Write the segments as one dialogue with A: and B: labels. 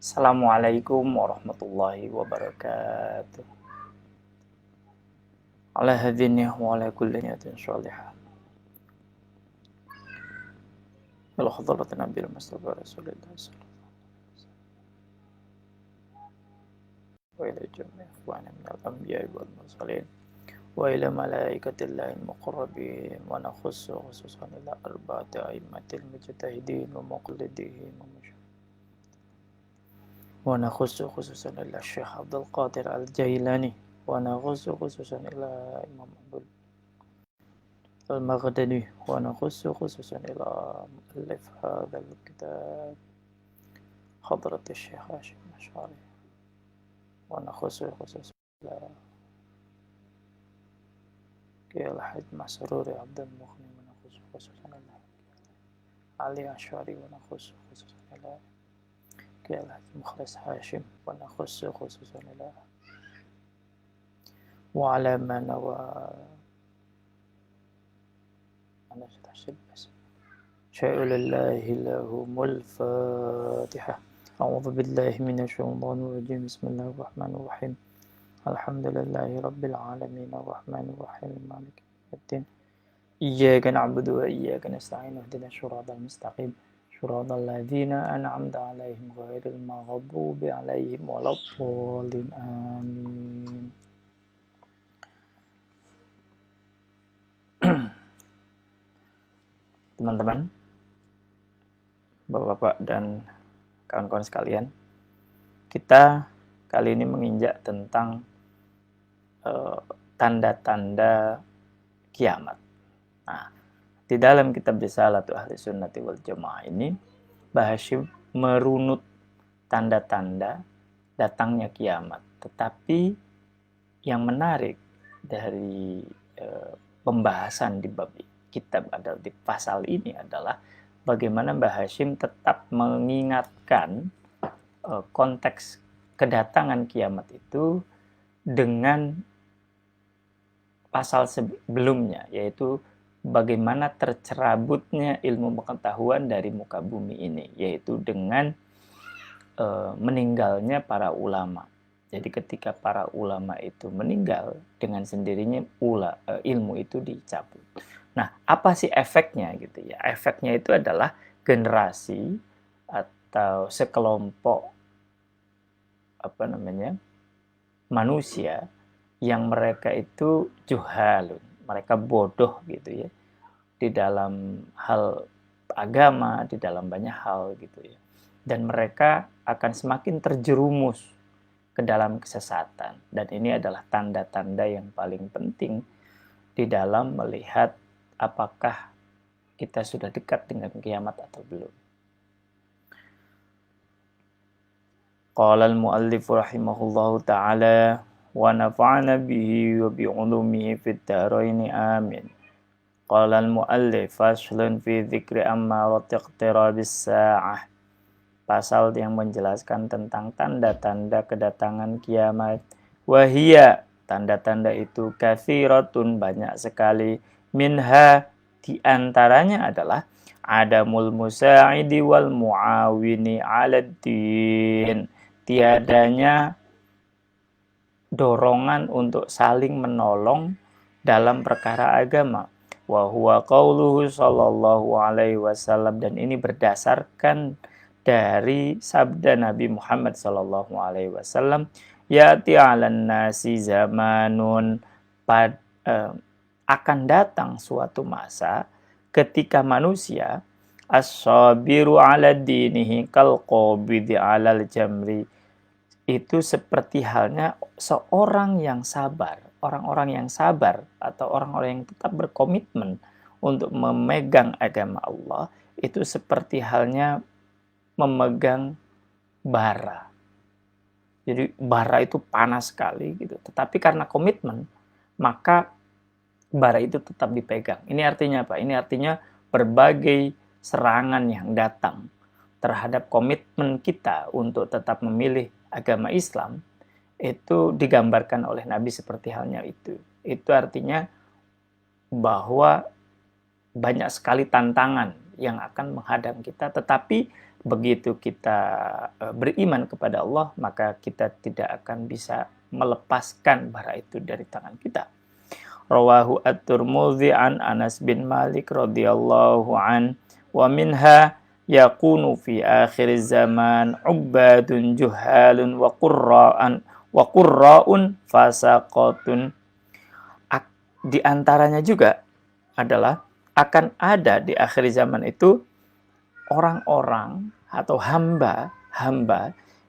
A: Assalamualaikum warahmatullahi wabarakatuh. Ala hadhihi wa ala kulli niyatin shalihah. Ila hadratin Nabil Mustafa Rasulullah sallallahu wa ila jami'i ikhwana min al-anbiya'i wal mursalin wa ila malaikatillahi al-muqarrabin wa nakhussu khususan ila arba'ati a'immatil mujtahidin wa muqallidin wa nakhussu khususan ila Syekh Abdul Qadir Al-Jailani wa nakhussu khususan ila Imam Abdul المغدني ونخص خصوصا إلى مؤلف هذا الكتاب حضرة الشيخ هاشم الأشعري ونخص خصوصا إلى الحاج مسرور عبد المغني ونخص خصوصا إلى علي الأشعري ونخص خصوصا إلى الحاج مخلص هاشم ونخص خصوصا إلى وعلى من أنا أحسب بس شيء لله لهم الفاتحة أعوذ بالله من الشيطان الرجيم بسم الله الرحمن الرحيم الحمد لله رب العالمين الرحمن الرحيم مالك يوم الدين إياك نعبد وإياك نستعين اهدنا الصراط المستقيم صراط الذين أنعمت عليهم غير المغضوب عليهم ولا الضالين آمين. Teman-teman, Bapak-bapak dan kawan-kawan sekalian, kita kali ini menginjak tentang tanda-tanda kiamat. Nah, di dalam kitab Risalatu Ahli Sunnati wal Jamaah ini, Mbah Hashim merunut tanda-tanda datangnya kiamat. Tetapi yang menarik dari pembahasan di bab kitab adalah di pasal ini adalah bagaimana Mbah Hashim tetap mengingatkan konteks kedatangan kiamat itu dengan pasal sebelumnya, yaitu bagaimana tercerabutnya ilmu pengetahuan dari muka bumi ini, yaitu dengan meninggalnya para ulama. Jadi ketika para ulama itu meninggal, dengan sendirinya ilmu itu dicabut. Nah, apa sih efeknya gitu ya? Efeknya itu adalah generasi atau sekelompok manusia yang mereka itu juhalun, mereka bodoh gitu ya, di dalam hal agama, di dalam banyak hal gitu ya. Dan mereka akan semakin terjerumus ke dalam kesesatan. Dan ini adalah tanda-tanda yang paling penting di dalam melihat apakah kita sudah dekat dengan kiamat atau belum. Qala al-muallif rahimahullahu ta'ala wa nafa'ana bihi wa bi'ulumihi fid dharain amin. Qala al-muallif faslun fi dzikri ammarati iqtirabis sa'ah. Pasal yang menjelaskan tentang tanda-tanda kedatangan kiamat. Wahia, tanda-tanda itu katsiratun, banyak sekali. Minha, diantaranya adalah adamul musa'idi wal mu'awini 'alad din, tiadanya dorongan untuk saling menolong dalam perkara agama. Wa huwa qauluhu sallallahu alaihi wasallam, dan ini berdasarkan dari sabda Nabi Muhammad sallallahu alaihi wasallam, ya'ti 'alan nasi zamanun, akan datang suatu masa ketika manusia as-sabiru 'ala dinihi kal qabidi 'alal jamri, itu seperti halnya seorang yang sabar, orang-orang yang sabar atau orang-orang yang tetap berkomitmen untuk memegang agama Allah, itu seperti halnya memegang bara. Jadi bara itu panas sekali gitu, tetapi karena komitmen maka bara itu tetap dipegang. Ini artinya apa? Ini artinya berbagai serangan yang datang terhadap komitmen kita untuk tetap memilih agama Islam itu digambarkan oleh Nabi seperti halnya itu. Itu artinya bahwa banyak sekali tantangan yang akan menghadang kita. Tetapi begitu kita beriman kepada Allah, maka kita tidak akan bisa melepaskan bara itu dari tangan kita. Rawahu at-Tirmidzi an Anas bin Malik radhiyallahu an wa minha yakunu fi akhir zaman ubadun juhalun wa qurra'un fasaqatun. Di antaranya juga adalah akan ada di akhir zaman itu orang-orang atau hamba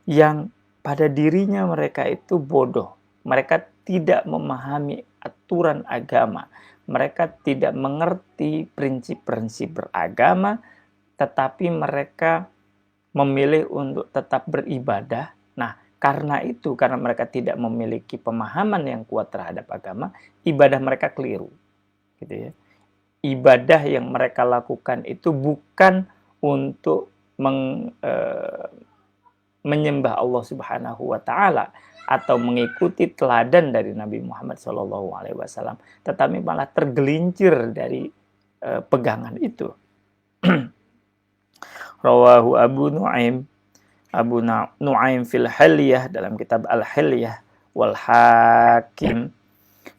A: yang pada dirinya mereka itu bodoh. Mereka tidak memahami aturan agama. Mereka tidak mengerti prinsip-prinsip beragama, tetapi mereka memilih untuk tetap beribadah. Nah, karena mereka tidak memiliki pemahaman yang kuat terhadap agama, ibadah mereka keliru. Gitu ya. Ibadah yang mereka lakukan itu bukan untuk menyembah Allah Subhanahu wa taala atau mengikuti teladan dari Nabi Muhammad SAW, tetapi malah tergelincir dari pegangan itu. Rawahu Abu Nuaim fil Hilyah, dalam kitab Al-Hilyah, wal Hakim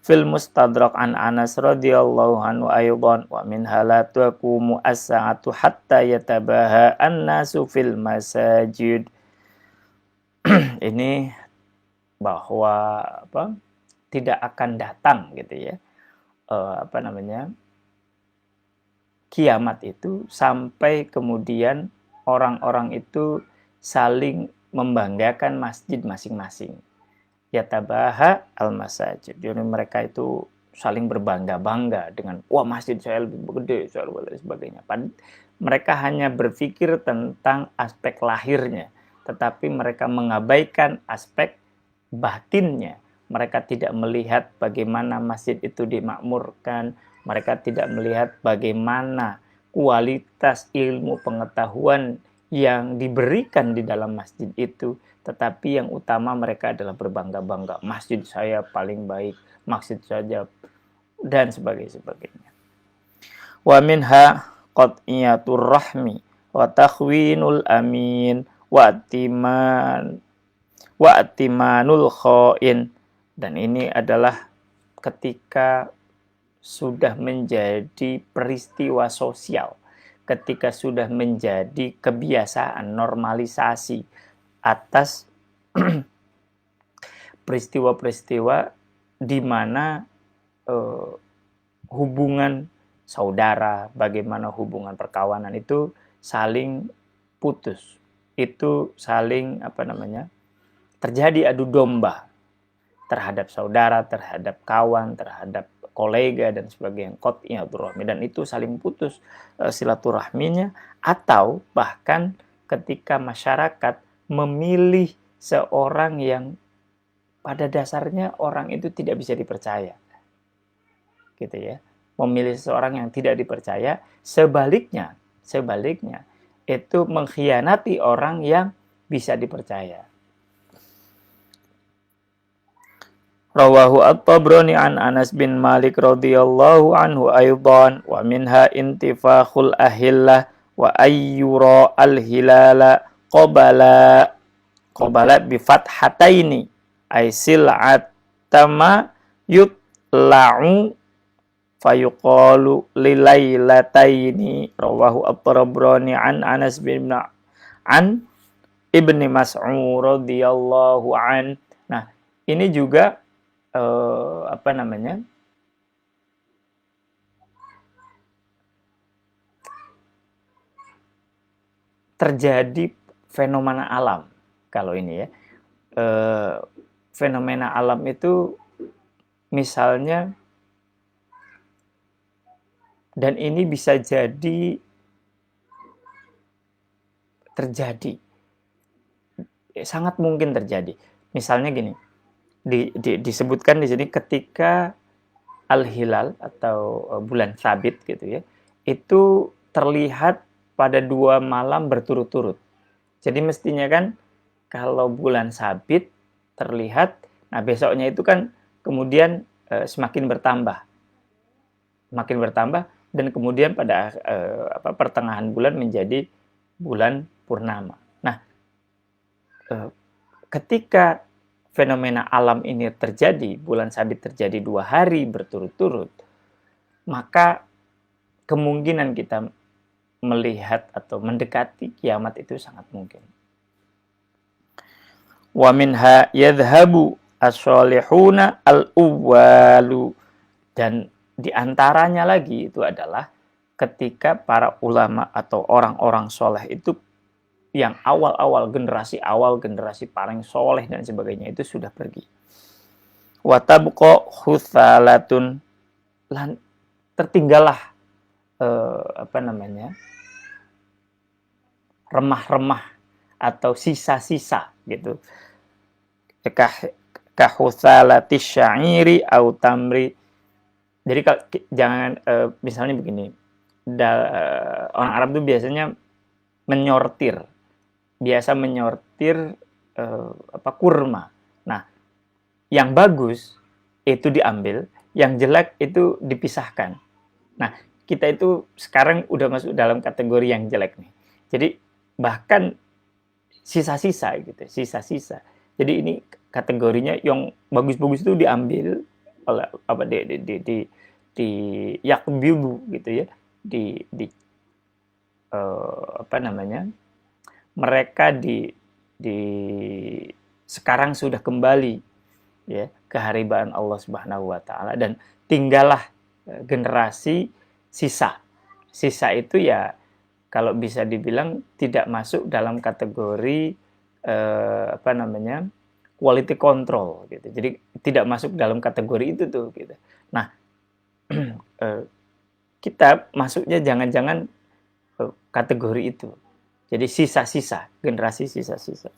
A: fil Mustadrak an Anas radhiyallahu anhu aydan wa min la taqumu as-sa'atu hatta yatabaha an-nasu fil masajid. Ini bahwa tidak akan datang gitu ya, kiamat itu sampai kemudian orang-orang itu saling membanggakan masjid masing-masing. Yatabaha al-masajid. Jadi mereka itu saling berbangga-bangga dengan wah masjid saya lebih gede, dan sebagainya. Mereka hanya berpikir tentang aspek lahirnya, tetapi mereka mengabaikan aspek batinnya. Mereka tidak melihat bagaimana masjid itu dimakmurkan. Mereka tidak melihat bagaimana kualitas ilmu pengetahuan yang diberikan di dalam masjid itu. Tetapi yang utama mereka adalah berbangga-bangga. Masjid saya paling baik, masjid saja, dan sebagainya. Wa minha qat'iyatur rahmi wa takhwinul amin wa atimanul khain. Dan ini adalah ketika sudah menjadi peristiwa sosial, ketika sudah menjadi kebiasaan, normalisasi atas peristiwa-peristiwa di mana hubungan saudara, bagaimana hubungan perkawanan itu saling putus, itu saling terjadi adu domba terhadap saudara, terhadap kawan, terhadap kolega dan sebagainya, qat'iyatur rahmi, dan itu saling putus silaturahminya. Atau bahkan ketika masyarakat memilih seorang yang pada dasarnya orang itu tidak bisa dipercaya, gitu ya, memilih seseorang yang tidak dipercaya, sebaliknya itu mengkhianati orang yang bisa dipercaya. Rawahu at-Tabrani an Anas bin Malik radhiyallahu anhu aydan wa minha intifakhul ahillah wa ayyura al-hilala qabala bi fathataini ay sil'atama yutla'u fayuqalu lilailataini. Rawahu at-Tabrani an Anas bin an Ibni Mas'ud radhiyallahu an. Nah, ini juga terjadi fenomena alam kalau ini ya. Fenomena alam itu misalnya, dan ini bisa jadi terjadi, sangat mungkin terjadi. Misalnya gini, disebutkan di sini ketika al-hilal atau bulan sabit gitu ya, itu terlihat pada 2 malam berturut-turut. Jadi mestinya kan kalau bulan sabit terlihat, nah besoknya itu kan kemudian semakin bertambah, dan kemudian pada pertengahan bulan menjadi bulan purnama. Nah, ketika fenomena alam ini terjadi, bulan sabit terjadi 2 hari berturut-turut, maka kemungkinan kita melihat atau mendekati kiamat itu sangat mungkin. Wa minha yadhhabu as-solihuna al-uwalu, dan diantaranya lagi itu adalah ketika para ulama atau orang-orang soleh itu yang awal-awal, generasi paling soleh dan sebagainya itu sudah pergi. Wa tabqa hutsalatun, tertinggallah remah-remah atau sisa-sisa gitu. Kahutsalati syairi au tamri. Jadi jangan misalnya begini. Orang Arab itu biasanya biasa menyortir kurma. Nah, yang bagus itu diambil, yang jelek itu dipisahkan. Nah, kita itu sekarang udah masuk dalam kategori yang jelek nih. Jadi bahkan sisa-sisa gitu, sisa-sisa. Jadi ini kategorinya yang bagus-bagus itu diambil oleh di yakbidu gitu ya, mereka sekarang sudah kembali ya ke haribaan Allah Subhanahu wa taala, dan tinggallah generasi sisa. Sisa itu ya kalau bisa dibilang tidak masuk dalam kategori quality control gitu. Jadi tidak masuk dalam kategori itu tuh gitu. Nah, kita masuknya jangan-jangan kategori itu. Jadi sisa-sisa, generasi sisa-sisa.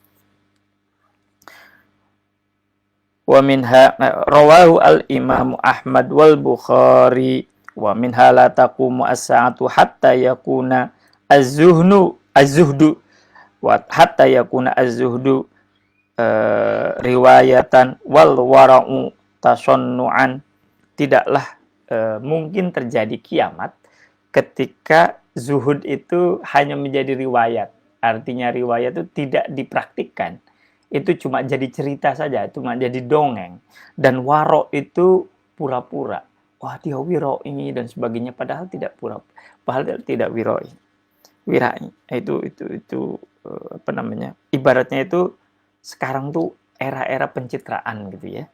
A: Wa minha rawahu al-Imam Ahmad wal Bukhari wa minha la taqumu as-sa'atu hatta yakuna az-zuhdu wa hatta yakuna az-zuhdu riwayatan wal wara'u tasannu'an. Tidaklah mungkin terjadi kiamat ketika zuhud itu hanya menjadi riwayat. Artinya riwayat itu tidak dipraktikkan. Itu cuma jadi cerita saja, cuma jadi dongeng. Dan waro itu pura-pura. Wah, dia wiro ini dan sebagainya, padahal tidak pura-pura. Padahal tidak wiroi. Wirai. Itu ibaratnya itu sekarang tuh era-era pencitraan gitu ya.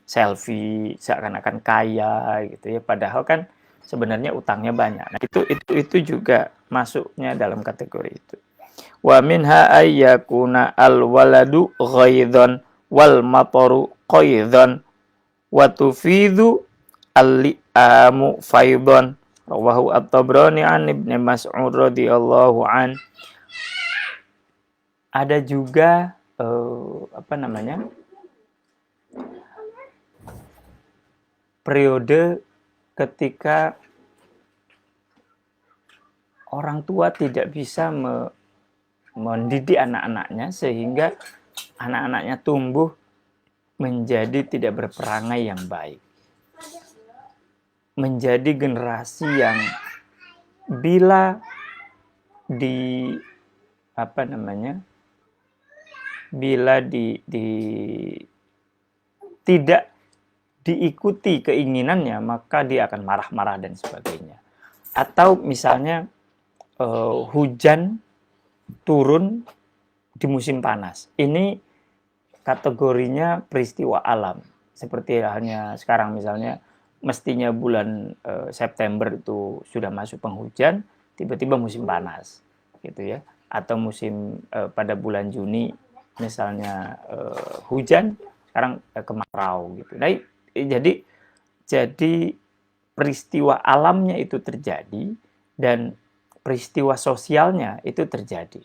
A: Selfie seakan-akan kaya gitu ya, padahal kan sebenarnya utangnya banyak. Nah, itu juga masuknya dalam kategori itu. Wa minha ayyakuna al-waladu ghaidhan wal mataru qaidhan wa tufidu al-li'amu faidhan. Rawahu at-Tabrani an Ibnu Mas'ud radhiyallahu an. Ada juga periode ketika orang tua tidak bisa mendidik anak-anaknya sehingga anak-anaknya tumbuh menjadi tidak berperangai yang baik. Menjadi generasi yang bila tidak diikuti keinginannya, maka dia akan marah-marah dan sebagainya. Atau misalnya hujan turun di musim panas. Ini kategorinya peristiwa alam. Seperti halnya sekarang misalnya mestinya bulan September itu sudah masuk penghujan, tiba-tiba musim panas gitu ya. Atau musim pada bulan Juni misalnya hujan, sekarang kemarau gitu. Nah, jadi peristiwa alamnya itu terjadi dan peristiwa sosialnya itu terjadi.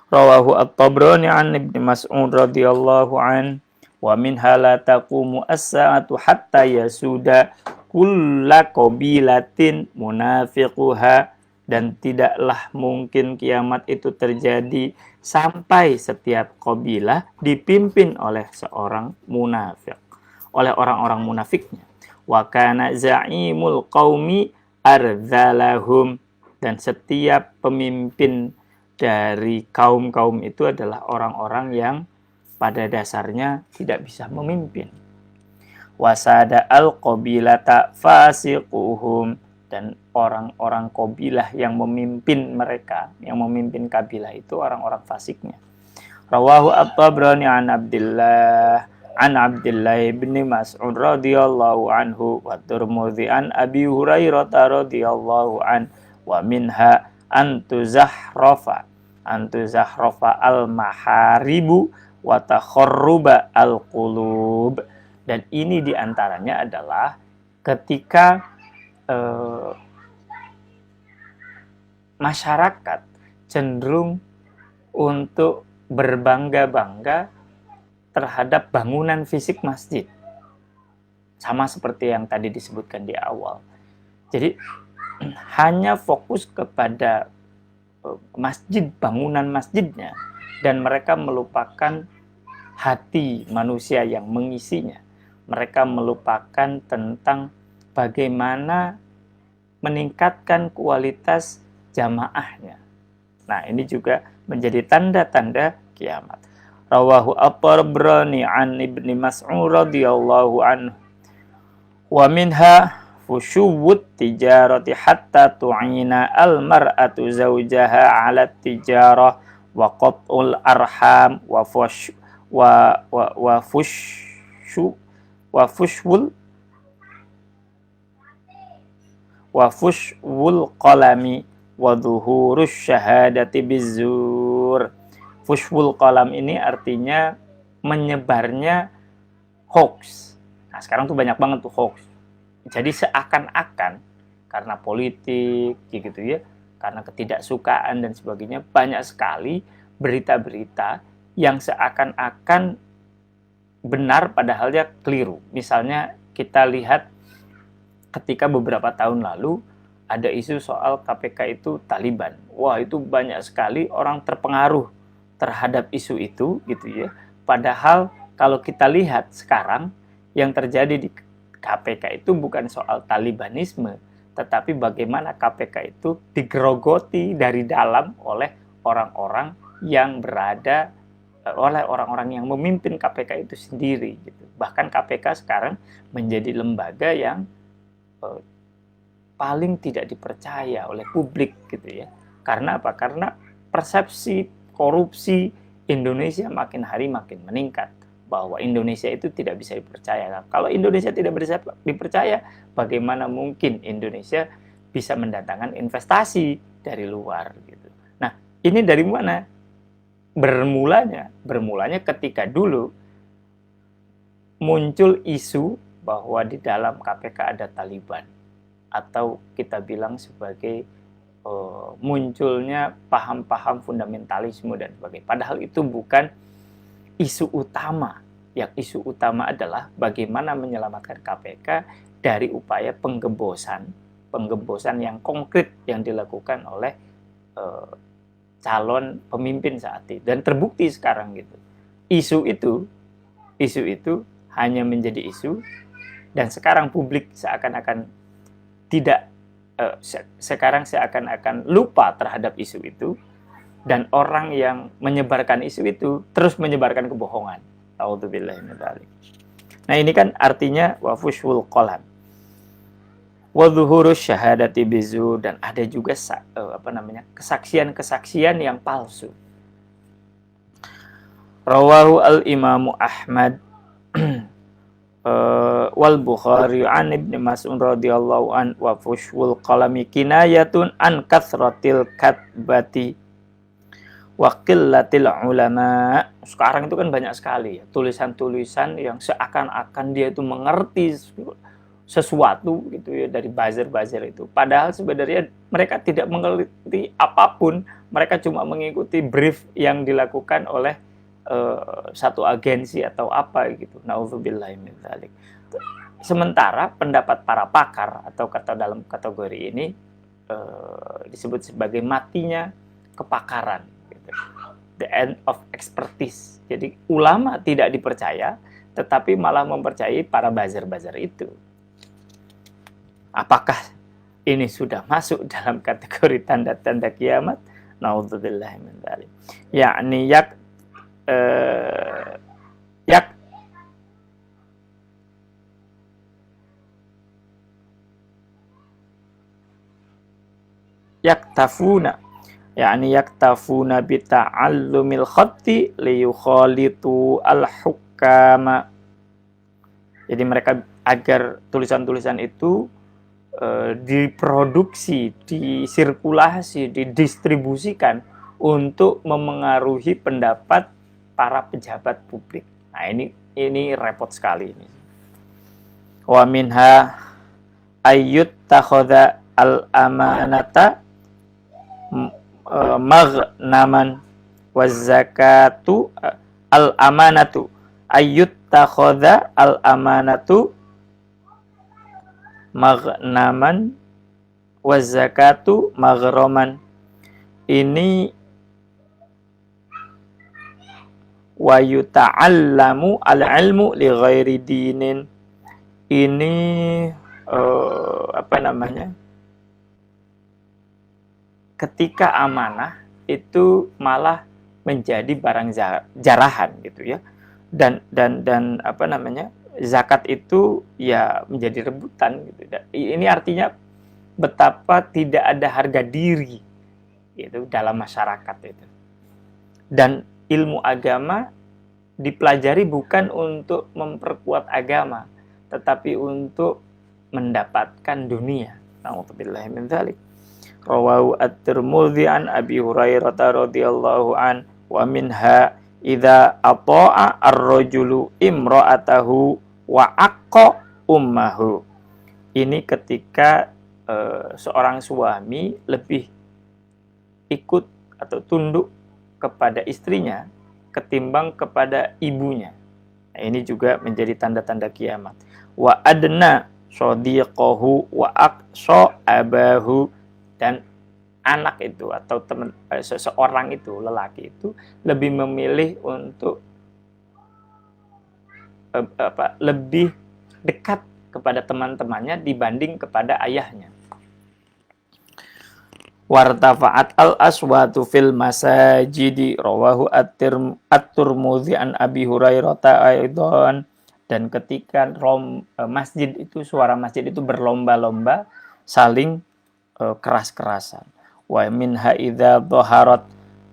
A: Rawahu at-Tabrani an Ibnu Mas'ud radhiyallahu an wa minha la taqumu as-sa'atu hatta yasuda kullu qabilatin munafiquha, dan tidaklah mungkin kiamat itu terjadi sampai setiap kabilah dipimpin oleh seorang munafik, oleh orang-orang munafiknya. wa kana za'imul qaumi ardzalahum, dan setiap pemimpin dari kaum-kaum itu adalah orang-orang yang pada dasarnya tidak bisa memimpin. Wasada al-qabilata fasiquhum, dan orang-orang kabilah yang memimpin mereka, yang memimpin kabilah itu orang-orang fasiknya. Rawahu at-Tabrani an Abdullah bin Mas'ud radhiyallahu anhu wa Tirmidzi an Abi Hurairah radhiyallahu an wa minha antuzahrafa al-maharibu wa takharruba al-qulub. Dan ini diantaranya adalah ketika masyarakat cenderung untuk berbangga-bangga terhadap bangunan fisik masjid. Sama seperti yang tadi disebutkan di awal. Jadi hanya fokus kepada masjid, bangunan masjidnya, dan mereka melupakan hati manusia yang mengisinya. Mereka melupakan tentang bagaimana meningkatkan kualitas jamaahnya. Nah, ini juga menjadi tanda-tanda kiamat. Rawahu at-Tabrani an Ibnu Mas'ud radhiyallahu anhu wa minha fushuwut tijarati hatta tu'ina al-mar'atu zawjaha 'ala tijarah wa qat'ul arham wa fushwul qalami wa dhuhurus syahadati bizzur. Fushwul qalam ini artinya menyebarnya hoax. Nah, sekarang tuh banyak banget tuh hoax. Jadi seakan-akan karena politik gitu ya, karena ketidaksukaan dan sebagainya, banyak sekali berita-berita yang seakan-akan benar padahalnya keliru. Misalnya kita lihat ketika beberapa tahun lalu ada isu soal KPK itu Taliban. Wah, itu banyak sekali orang terpengaruh terhadap isu itu gitu ya. Padahal kalau kita lihat sekarang yang terjadi di KPK itu bukan soal Talibanisme, tetapi bagaimana KPK itu digerogoti dari dalam oleh orang-orang yang berada, oleh orang-orang yang memimpin KPK itu sendiri gitu. Bahkan KPK sekarang menjadi lembaga yang paling tidak dipercaya oleh publik gitu ya. Karena apa? Karena persepsi korupsi Indonesia makin hari makin meningkat, bahwa Indonesia itu tidak bisa dipercaya. Nah, kalau Indonesia tidak bisa dipercaya, bagaimana mungkin Indonesia bisa mendatangkan investasi dari luar gitu. Nah, ini dari mana bermulanya ketika dulu muncul isu bahwa di dalam KPK ada Taliban, atau kita bilang sebagai munculnya paham-paham fundamentalisme dan sebagainya. Padahal itu bukan isu utama. Yang isu utama adalah bagaimana menyelamatkan KPK dari upaya penggembosan yang konkret yang dilakukan oleh calon pemimpin saat itu, dan terbukti sekarang gitu. Isu itu hanya menjadi isu, dan sekarang publik seakan-akan lupa terhadap isu itu, dan orang yang menyebarkan isu itu terus menyebarkan kebohongan. A'udzubillahi min dzalik. Nah, ini kan artinya wa fushwul qalam wa dhuhurus syahadati bizzur, dan ada juga kesaksian-kesaksian yang palsu. Rawahu al-Imamu Ahmad wal Bukhari an Ibnu Mas'ud radhiyallahu an wa fushwul qalami kinayatun an kathratil katbati wa qillatil ulama. Sekarang itu kan banyak sekali ya, tulisan-tulisan yang seakan-akan dia itu mengerti sesuatu gitu ya dari buzzer-buzzer itu. Padahal sebenarnya mereka tidak mengerti apapun, mereka cuma mengikuti brief yang dilakukan oleh satu agensi atau apa gitu. Nauzubillahi min dzalik. Sementara pendapat para pakar atau dalam kategori ini disebut sebagai matinya kepakaran gitu. The end of expertise. Jadi ulama tidak dipercaya, tetapi malah mempercayai para buzzer-buzzer itu. Apakah ini sudah masuk dalam kategori tanda-tanda kiamat? Naudzubillah min dzalik. Yakni yak yaktafuna, yakni yaktafuna bi ta'allumil khatti li yukhalitu al-hukama. Jadi mereka agar tulisan-tulisan itu diproduksi, disirkulasi, didistribusikan untuk memengaruhi pendapat para pejabat publik. Nah, ini repot sekali ini. Wa minha ayyut takhadha al-amanata maghnaman waz zakatu al-amanatu ayyut takhadha al-amanatu maghnaman waz zakatu maghraman. Ini wa yuta'allamu al-ilmu li ghairi dinin. Ini apa namanya? Ketika amanah itu malah menjadi barang jarahan gitu ya. Dan apa namanya? Zakat itu ya menjadi rebutan gitu. Ini artinya betapa tidak ada harga diri gitu dalam masyarakat itu. Dan ilmu agama dipelajari bukan untuk memperkuat agama, tetapi untuk mendapatkan dunia. Na'udzubillahi min dzalik. Rawahu at-Tirmidzi an Abi Hurairah radhiyallahu an wa minha idza ata'a ar-rajulu imra'atahu wa aqqa ummahu. Ini ketika seorang suami lebih ikut atau tunduk kepada istrinya ketimbang kepada ibunya. Nah, ini juga menjadi tanda-tanda kiamat. Wa adna sadiqahu wa aqsa abahu, dan anak itu atau teman seseorang itu, lelaki itu lebih memilih untuk lebih dekat kepada teman-temannya dibanding kepada ayahnya. Wartafa'at al-aswatu fil masajidi rawahu at-Tirmidzi an Abi Hurairah aidan. Dan ketika masjid itu, suara masjid itu berlomba-lomba saling keras-kerasan. Wa minha idza dhaharat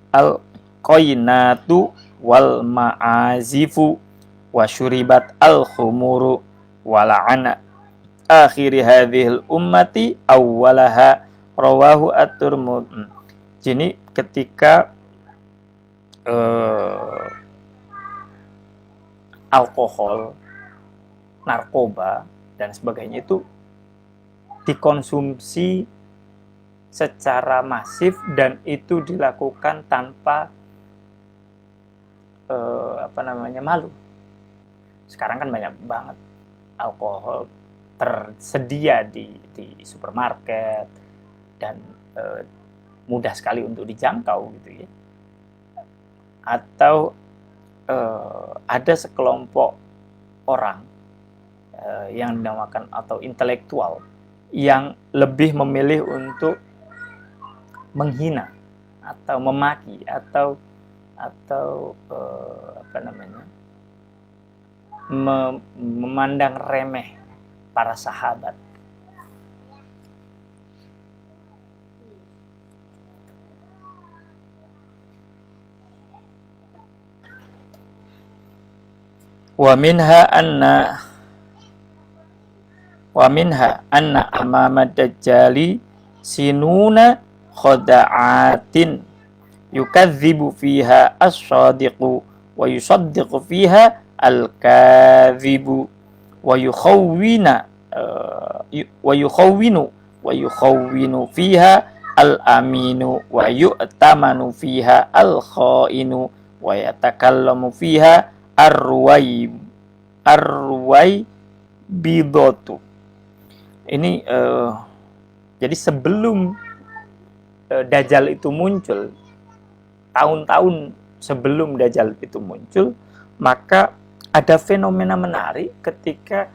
A: al-qainatu wal ma'azifu wa syuribat al-khumuru wa la'ana akhiri hadhil ummati awwalaha rawahu at-Tirmidzi. Jadi ketika alkohol, narkoba dan sebagainya itu dikonsumsi secara masif dan itu dilakukan tanpa malu. Sekarang kan banyak banget alkohol tersedia di supermarket dan mudah sekali untuk dijangkau gitu ya. Atau ada sekelompok orang yang dinamakan atau intelektual yang lebih memilih untuk menghina atau memaki atau memandang remeh para sahabat. Wa minha anna amama dajjali sinuna khada'atin yukadzibu fiha as-sadiqu wa yusaddiqu fiha al-kadzibu wa yukhawwinu fiha al-aminu wa yu'tamanu fiha al-khainu wa yatakallamu fiha arwai bidotu. Ini jadi sebelum Dajjal itu muncul, tahun-tahun sebelum Dajjal itu muncul, maka ada fenomena menarik ketika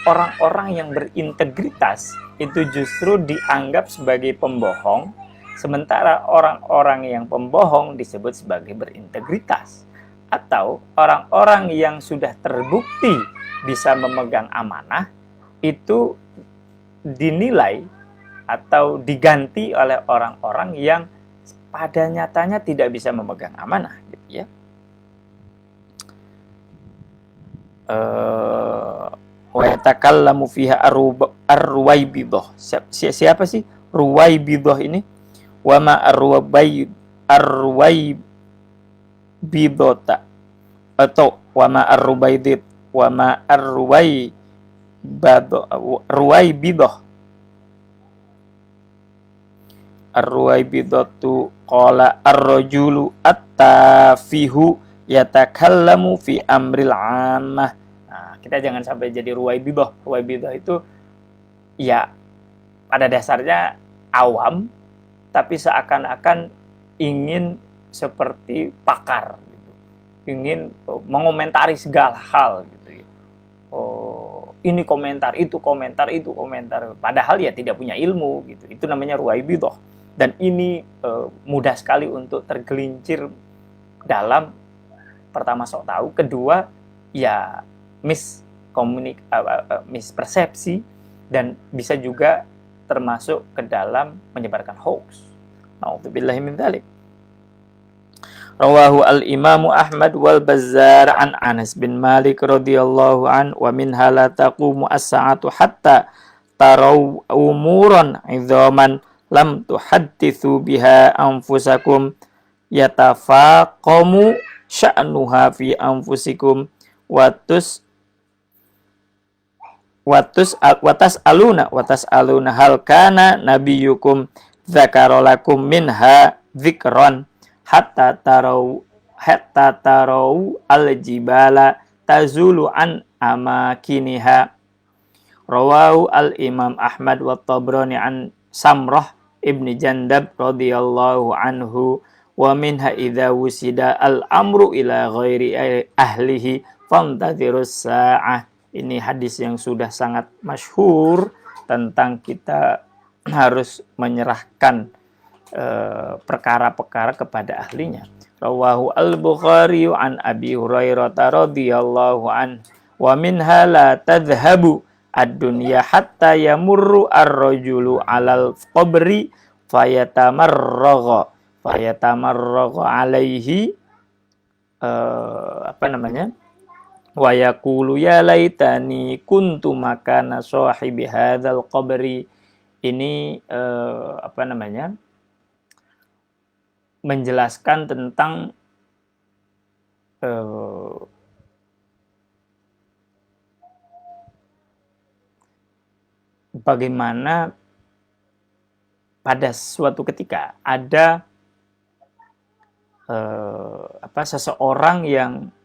A: orang-orang yang berintegritas itu justru dianggap sebagai pembohong, sementara orang-orang yang pembohong disebut sebagai berintegritas. Atau orang-orang yang sudah terbukti bisa memegang amanah itu dinilai atau diganti oleh orang-orang yang pada nyatanya tidak bisa memegang amanah, gitu ya. Wa yatakallamu fiha ar-ruwaibidah. Siapa sih Ruwaibidah ini? Wa ma ar-ruwaibidata, atau wa ma ar-rubaidit, wa ma ar-ruwaibidah. Ar-ruwaibidatu qala ar-rajulu at-tafihu yatakallamu fi amril ammah. Nah, kita jangan sampai jadi ruwaibidah. Ruwaibidah itu ya pada dasarnya awam, tapi seakan-akan ingin seperti pakar, gitu. Ingin mengomentari segala hal, gitu. Oh, ini komentar, itu komentar, itu komentar. Padahal ya tidak punya ilmu, gitu. Itu namanya ruwaibidah. Dan ini mudah sekali untuk tergelincir dalam pertama sok tahu, kedua ya mispersepsi, dan bisa juga termasuk ke dalam menyebarkan hoax. Na'udzubillahi min dzalik. Rawahu al-Imamu Ahmad wal Bazzar an Anas bin Malik radhiyallahu an wa minha la taqumu as-sa'atu hatta taraw umuran 'idhaman lam tuhadditsu biha anfusakum yatafaqamu sya'nuha fi anfusikum watas aluna hal kana nabiyukum dzakarolakum minha dzikran hatta tarau al-jibala tazulu an amakiniha. Rawahu al-Imam Ahmad wa Tabrani an Samrah ibni Jandab radhiyallahu anhu wa minha idza wusida al-amru ila ghairi ahlihi fantadhirus sa'ah. Ini hadis yang sudah sangat masyhur tentang kita harus menyerahkan perkara-perkara kepada ahlinya. Rawahu al-Bukhari an Abi Hurairah radhiyallahu an wa minha la tadhhabu ad-dunya hatta yamurru ar-rajulu 'alal qabri fayatamarragha alaihi wa yaqulu ya laitani kuntu makana sahibi hadzal qabri. Ini menjelaskan tentang bagaimana pada suatu ketika ada seseorang yang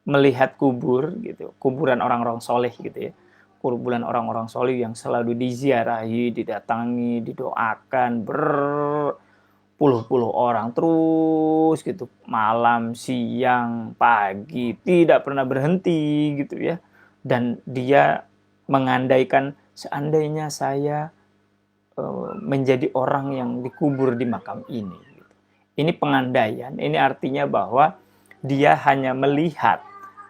A: melihat kubur, gitu, kuburan orang-orang soleh, gitu ya, kuburan orang-orang soleh yang selalu diziarahi, didatangi, didoakan berpuluh-puluh orang terus, gitu, malam, siang, pagi, tidak pernah berhenti, gitu ya, dan dia mengandaikan seandainya saya menjadi orang yang dikubur di makam ini. Ini pengandaian, ini artinya bahwa dia hanya melihat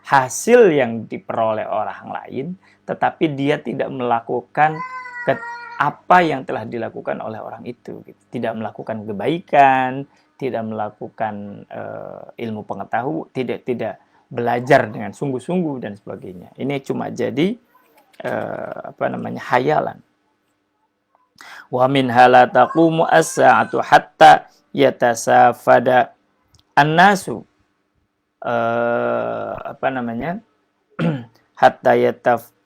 A: hasil yang diperoleh orang lain, tetapi dia tidak melakukan apa yang telah dilakukan oleh orang itu. Tidak melakukan kebaikan, tidak melakukan ilmu pengetahuan, tidak belajar dengan sungguh-sungguh dan sebagainya. Ini cuma jadi hayalan. Wa min hala taqumu as-sa'atu hatta yatasafada an-nasu hatta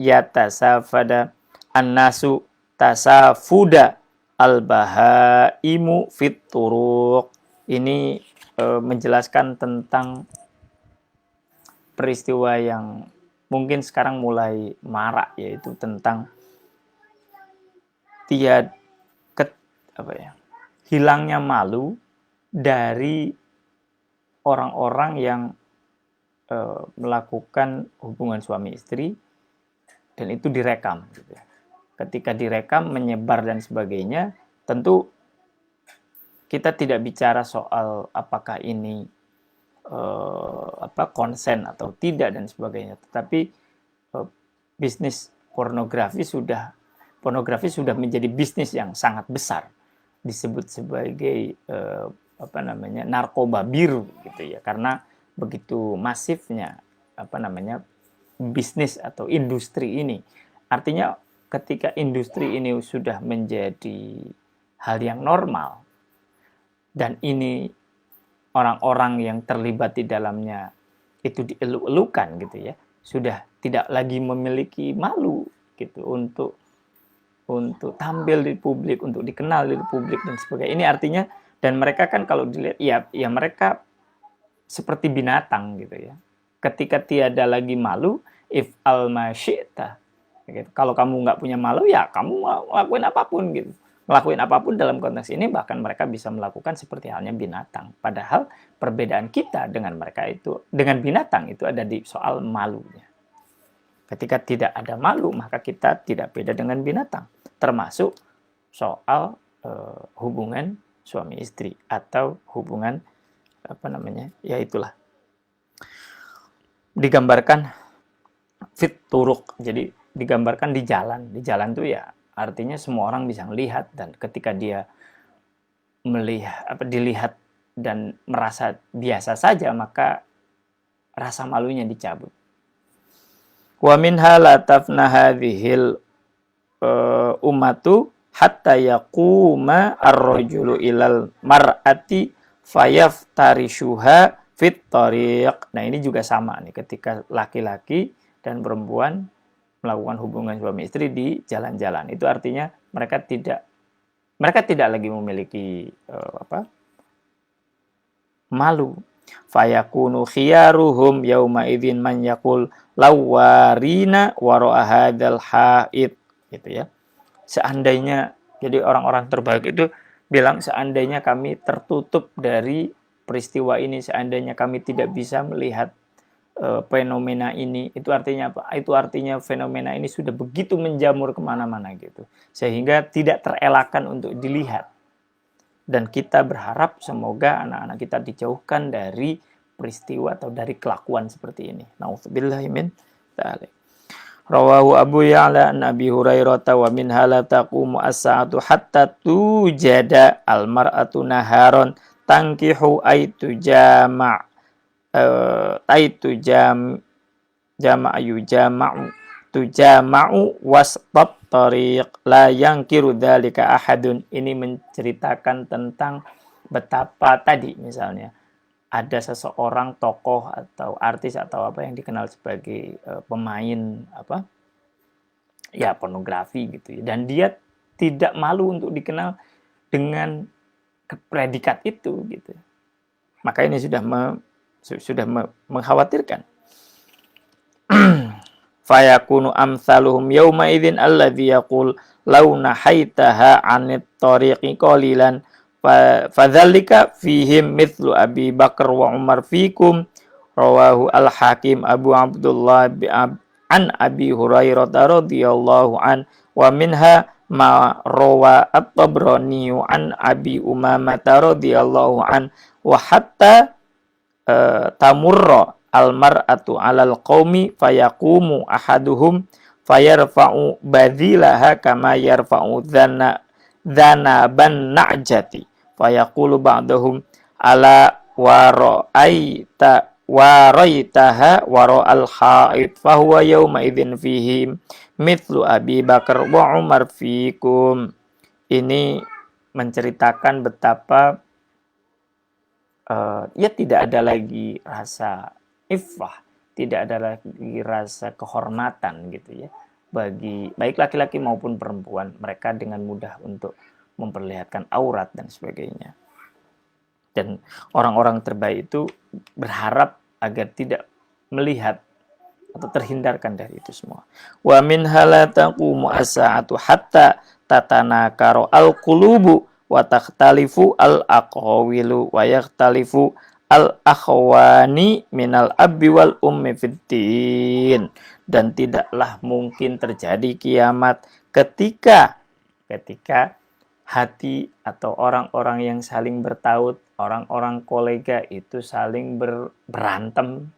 A: yatasafada an-nasu tasafuda al-bahaimu fit turuq. Ini menjelaskan tentang peristiwa yang mungkin sekarang mulai marak, yaitu tentang hilangnya malu dari orang-orang yang melakukan hubungan suami istri dan itu direkam gitu ya. Ketika direkam, menyebar dan sebagainya, tentu kita tidak bicara soal apakah ini konsen atau tidak dan sebagainya, tetapi bisnis pornografi sudah menjadi bisnis yang sangat besar, disebut sebagai narkoba biru gitu ya, karena begitu masifnya bisnis atau industri ini. Artinya ketika industri ini sudah menjadi hal yang normal dan ini orang-orang yang terlibat di dalamnya itu dieluk-elukan gitu ya, sudah tidak lagi memiliki malu gitu untuk tampil di publik, untuk dikenal di publik dan sebagainya. Ini artinya, dan mereka kan kalau dilihat ya mereka seperti binatang gitu ya. Ketika tiada lagi malu, if al masyita. Gitu. Kalau kamu nggak punya malu, ya kamu ngelakuin apapun gitu. Ngelakuin apapun dalam konteks ini, bahkan mereka bisa melakukan seperti halnya binatang. Padahal perbedaan kita dengan mereka itu, dengan binatang itu ada di soal malunya. Ketika tidak ada malu, maka kita tidak beda dengan binatang. Termasuk soal hubungan suami istri atau hubungan ya itulah. Digambarkan fit turuk, jadi digambarkan di jalan. Di jalan itu ya artinya semua orang bisa melihat, dan ketika dia dilihat dan merasa biasa saja, maka rasa malunya dicabut. Wa minha la tafna hadhil ummatu hatta yaquma ar-rajulu ilal mar'ati fayaftarishuha fit tariq. Nah, ini juga sama nih, ketika laki-laki dan perempuan melakukan hubungan suami istri di jalan-jalan. Itu artinya mereka tidak lagi memiliki malu. Fayakunu khiyaruhum yauma idzin man yaqul lawarina wara'a hadzal haid gitu ya. Seandainya, jadi orang-orang terbaik itu bilang, seandainya kami tertutup dari peristiwa ini, seandainya kami tidak bisa melihat fenomena ini, itu artinya apa? Itu artinya fenomena ini sudah begitu menjamur kemana-mana gitu, sehingga tidak terelakkan untuk dilihat. Dan kita berharap semoga anak-anak kita dijauhkan dari peristiwa atau dari kelakuan seperti ini. Nauzubillahi min dzalik. Rawahu Abu Ya'la an Abi Hurairah wa min hala taqumu as-sa'atu hatta tujada al-mar'atu naharon tankihu aitu jama' tujama'u wastat tariq la yankiru dzalika ahadun. Ini menceritakan tentang betapa tadi misalnya ada seseorang tokoh atau artis atau apa yang dikenal sebagai pemain pornografi gitu ya, dan dia tidak malu untuk dikenal dengan predikat itu gitu. Maka ini sudah mengkhawatirkan. Fayakunu amsaluhum yauma idzin alladzi yaqul law nahaitaha 'anit tariqi qalilan fadzalika fihim mithlu Abi Bakar wa Umar fikum. Rawahu al-Hakim Abu Abdullah an Abi Hurairah radhiyallahu an wa minha ma rawa at-Tabrani an Abi Umamah radhiyallahu an wa hatta tamurra al-mar'atu 'alal qaumi fayaqumu ahaduhum fayarfa'u badhilaha kama yarfa'u dzanaban na'jati fayaqulu ba'dahum ala waraitaha wara'al haid fahuwa yawma idzin fihim mithlu Abi Bakar wa Umar fikum. Ini menceritakan betapa tidak ada lagi rasa iffah, tidak ada lagi rasa kehormatan gitu ya, bagi baik laki-laki maupun perempuan. Mereka dengan mudah untuk memperlihatkan aurat dan sebagainya. Dan orang-orang terbaik itu berharap agar tidak melihat atau terhindarkan dari itu semua. Wa min hala taqumu as-sa'atu hatta tatanakaru al-qulubu wa takhtalifu al-aqwawilu wa yakhtalifu al-akhwani minal abbi wal ummi fiddin, dan tidaklah mungkin terjadi kiamat ketika hati atau orang-orang yang saling bertaut, orang-orang kolega itu saling berantem,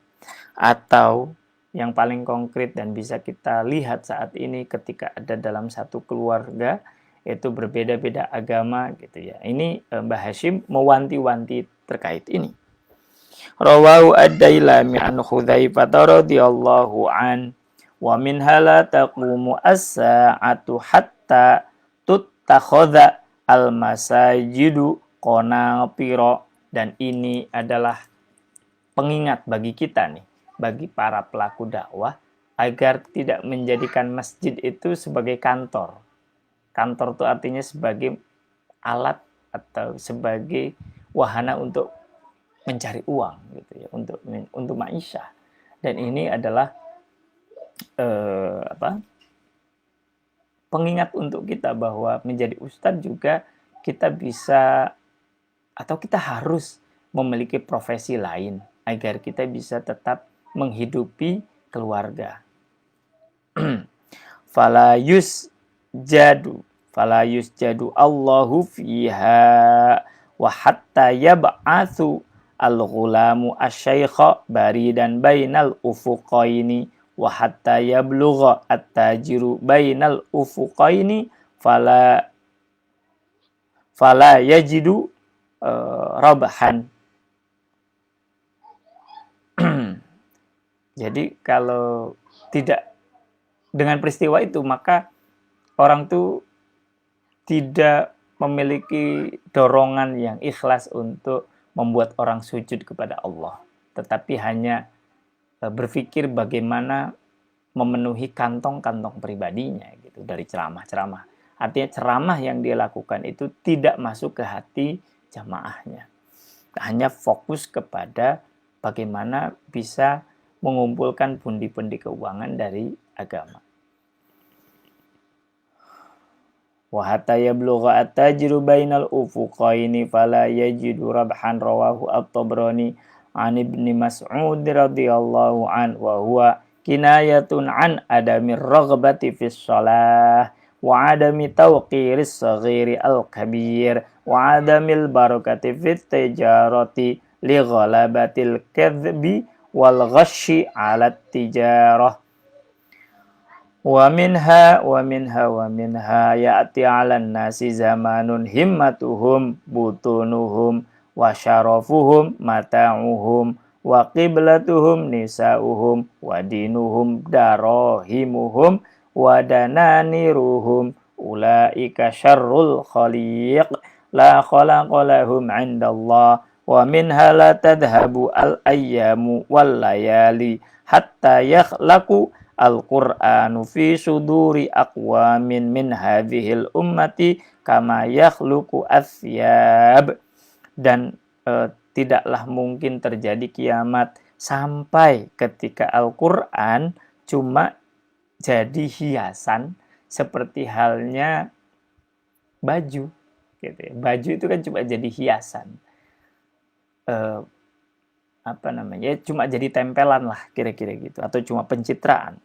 A: atau yang paling konkret dan bisa kita lihat saat ini ketika ada dalam satu keluarga itu berbeda-beda agama gitu ya. Ini Mbah Hashim mewanti-wanti terkait ini. Rawahu ad-Dailami an Hudzaifah radhiyallahu an wa minha la taqumu as-sa'atu hatta tuttakhadha al-masajidu qanatira, dan ini adalah pengingat bagi kita nih, bagi para pelaku dakwah, agar tidak menjadikan masjid itu sebagai kantor. Kantor itu artinya sebagai alat atau sebagai wahana untuk mencari uang gitu ya, untuk ma'isyah. Dan ini adalah pengingat untuk kita bahwa menjadi ustadz juga kita bisa atau kita harus memiliki profesi lain agar kita bisa tetap menghidupi keluarga. Fala yusjadu Allahu fiha wa hatta yab'atsu al-ghulamu asy-syaikha baridan bainal ufuqaini wa hatta yablugha at-tajiru bainal ufuqaini fala yajidu rabahan. Jadi kalau tidak dengan peristiwa itu, maka orang tuh tidak memiliki dorongan yang ikhlas untuk membuat orang sujud kepada Allah, tetapi hanya berpikir bagaimana memenuhi kantong-kantong pribadinya gitu dari ceramah-ceramah. Artinya ceramah yang dia lakukan itu tidak masuk ke hati jamaahnya. Hanya fokus kepada bagaimana bisa mengumpulkan pundi-pundi keuangan dari agama. Wa hatta yablugha at-tajru bainal ufuqaini fala yajidu rabhan, rawahu at-Tabrani an Ibni Mas'ud radhiyallahu an wa huwa kinayatun an adamir raghbati fis shalah wa adami tawqiris saghiri al-kabir wa adamil barakati fit tijarati li ghalabatil kadhbi wal ghashshi 'ala tijarah. Wa minha ya'ti 'alan nasi zamanun himmatuhum butunuhum wa syarafuhum mata'uhum wa qiblatuhum nisa'uhum wa dinuhum darahimuhum wa dananiruhum ulaika syarrul khaliq la khalaqa lahum 'indallah. Wa minha la tadhhabu al-ayyamu wal layali hatta yakhlaqu al-Qur'anu fi suduri aqwamin min hadhil ummati kama yakhluqu athiyab. Dan tidaklah mungkin terjadi kiamat sampai ketika Al-Qur'an cuma jadi hiasan seperti halnya baju gitu ya. Baju itu kan cuma jadi hiasan. Cuma jadi tempelan lah kira-kira gitu, atau cuma pencitraan.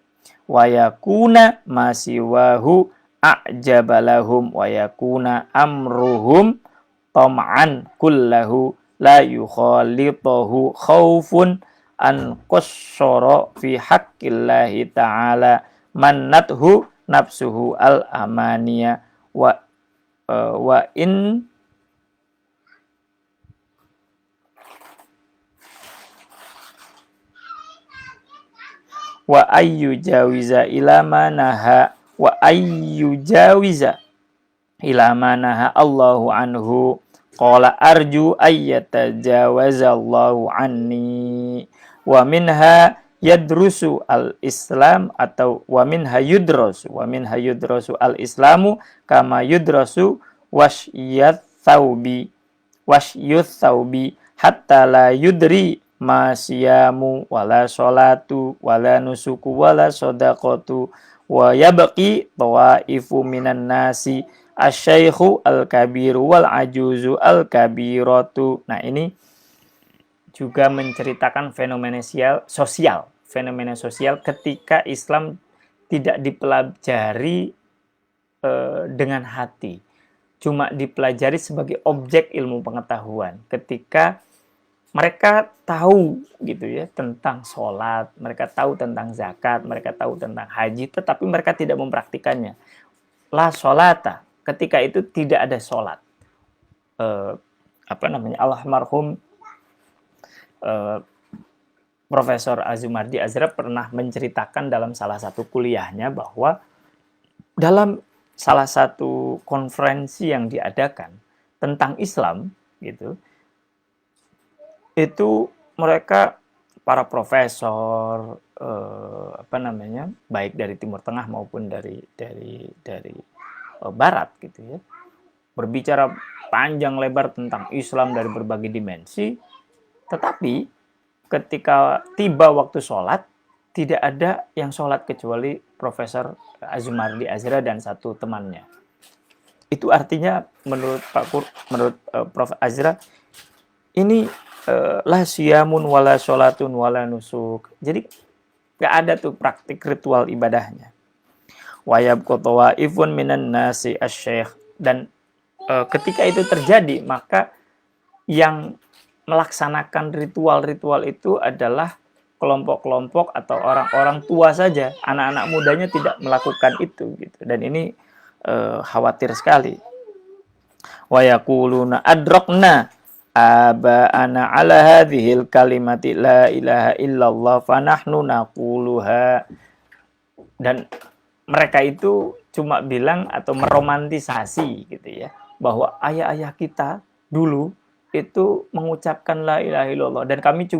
A: Wa yakuna masiwahu a'jabalahum wa yakuna amruhum tam'an kullahu la yukhalituhu khaufun an qassara fi haqqillahi ta'ala mannathu nafsuhu al-amaniya wa in wa ayyu jawiza ila manaha Allahu anhu qala arju ayyatajawaza Allahu anni. Wa minha yadrusu al-islam atau wa minha yudrasu al-islamu kama yudrasu wasyut thawbi hatta la yudri ma siyamu wala sholatu wala nusuku wala sodaqatu wa yabqi tawaifu minan nasi asyaikhu al-kabiru wal ajuzu al-kabiratu. Nah, ini juga menceritakan fenomena sosial ketika Islam tidak dipelajari dengan hati, cuma dipelajari sebagai objek ilmu pengetahuan. Ketika mereka tahu gitu ya tentang sholat, mereka tahu tentang zakat, mereka tahu tentang haji, tetapi mereka tidak mempraktikannya. La sholata, ketika itu tidak ada sholat. Almarhum Profesor Azumardi Azra pernah menceritakan dalam salah satu kuliahnya bahwa dalam salah satu konferensi yang diadakan tentang Islam gitu, itu mereka para profesor baik dari Timur Tengah maupun dari Barat gitu ya, berbicara panjang lebar tentang Islam dari berbagai dimensi, tetapi ketika tiba waktu sholat tidak ada yang sholat kecuali Profesor Azumardi Azra dan satu temannya. Itu artinya menurut Prof Azra ini la siyamun wala sholatun wala nusuk. Jadi gak ada tuh praktik ritual ibadahnya. Wa yabqa tawaifun minan nasi asy-syekh, dan ketika itu terjadi maka yang melaksanakan ritual-ritual itu adalah kelompok-kelompok atau orang-orang tua saja. Anak-anak mudanya tidak melakukan itu gitu. Dan ini khawatir sekali. Wa yaquluna adrakna aba'ana ala hadhil kalimati la ilaha illallah fa nahnu naquluha. Dan mereka itu cuma bilang atau meromantisasi gitu ya, bahwa ayah-ayah kita dulu itu mengucapkan la ilaha illallah dan kami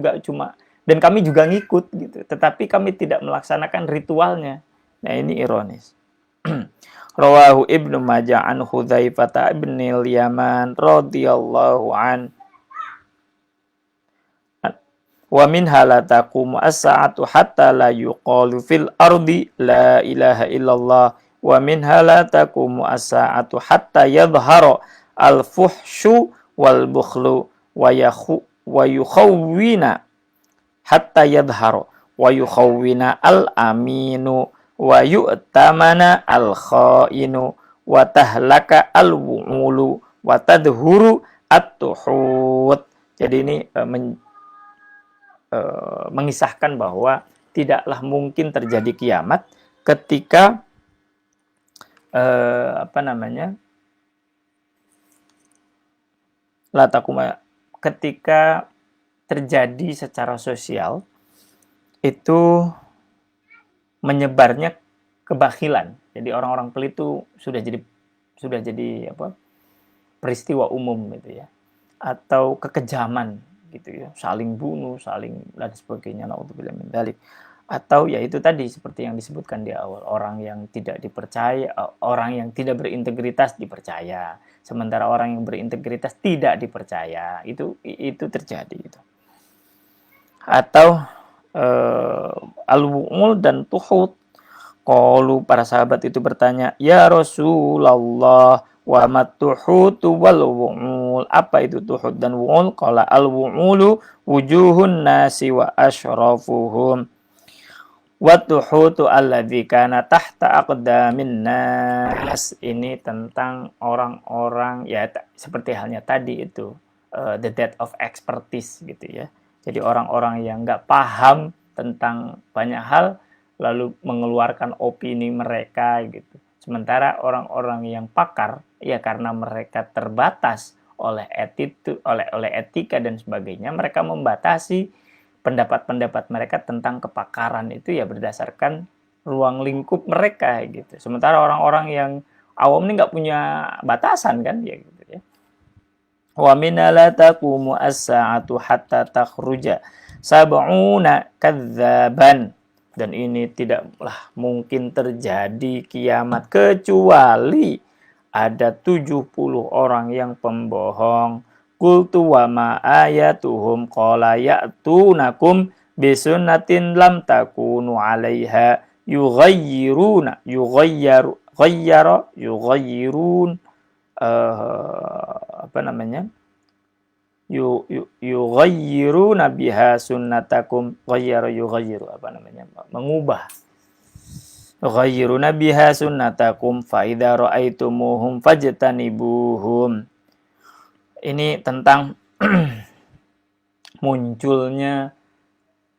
A: juga ngikut gitu, tetapi kami tidak melaksanakan ritualnya. Nah, ini ironis. Rawahu Ibnu Majah an Hudzaifah bin Yaman radhiyallahu an wa min hala taqumu as-sa'atu hatta la yuqalu fil ardi la ilaha illallah wa min hala taqumu as-sa'atu hatta yadhhara al-fuhsyu wal bukhlu wa yukhawwina hatta yadhhara wa yukhawwina al aminu wa yu'tamana al khainu wa tahlaka al wu'ulu wa tadhuru at-tuhut. Jadi ini mengisahkan bahwa tidaklah mungkin terjadi kiamat ketika ketika terjadi secara sosial itu menyebarnya kebakhilan. Jadi orang-orang pelit itu sudah jadi peristiwa umum gitu ya. Atau kekejaman gitu ya, saling bunuh, saling dan sebagainya, naudzubillah min dzalik. Atau ya itu tadi seperti yang disebutkan di awal, orang yang tidak dipercaya, orang yang tidak berintegritas dipercaya, sementara orang yang berintegritas tidak dipercaya. Itu terjadi gitu. Atau al-wu'ul dan tuhut. Qalu, para sahabat itu bertanya, ya Rasulullah, wa matuhutu wal wu'ul. Apa itu tuhut dan wu'ul? Qala al-wu'ulu wujuhun nasi wa ashrafuhum. Wa tuhutu alladzi kana tahta aqdamin nas. Ini tentang orang-orang ya seperti halnya tadi itu the death of expertise gitu ya. Jadi orang-orang yang nggak paham tentang banyak hal lalu mengeluarkan opini mereka gitu. Sementara orang-orang yang pakar ya karena mereka terbatas oleh etika dan sebagainya, mereka membatasi pendapat-pendapat mereka tentang kepakaran itu ya berdasarkan ruang lingkup mereka gitu. Sementara orang-orang yang awam ini nggak punya batasan kan ya gitu ya. Wa minna la taqumu as-sa'atu hatta takhruja sab'una kadzaban. Dan ini tidaklah mungkin terjadi kiamat kecuali ada 70 orang yang pembohong. Qultu wa ma ayatuhum qala ya'tunakum bisunnatin lam takunu 'alaiha yughayyirun yughayyiruna biha sunnatakum, ghayyara yughayyiru, mengubah. Ghayyiruna biha sunnatakum fa idza ra'aitumuhum fajtanibuhum. Ini tentang munculnya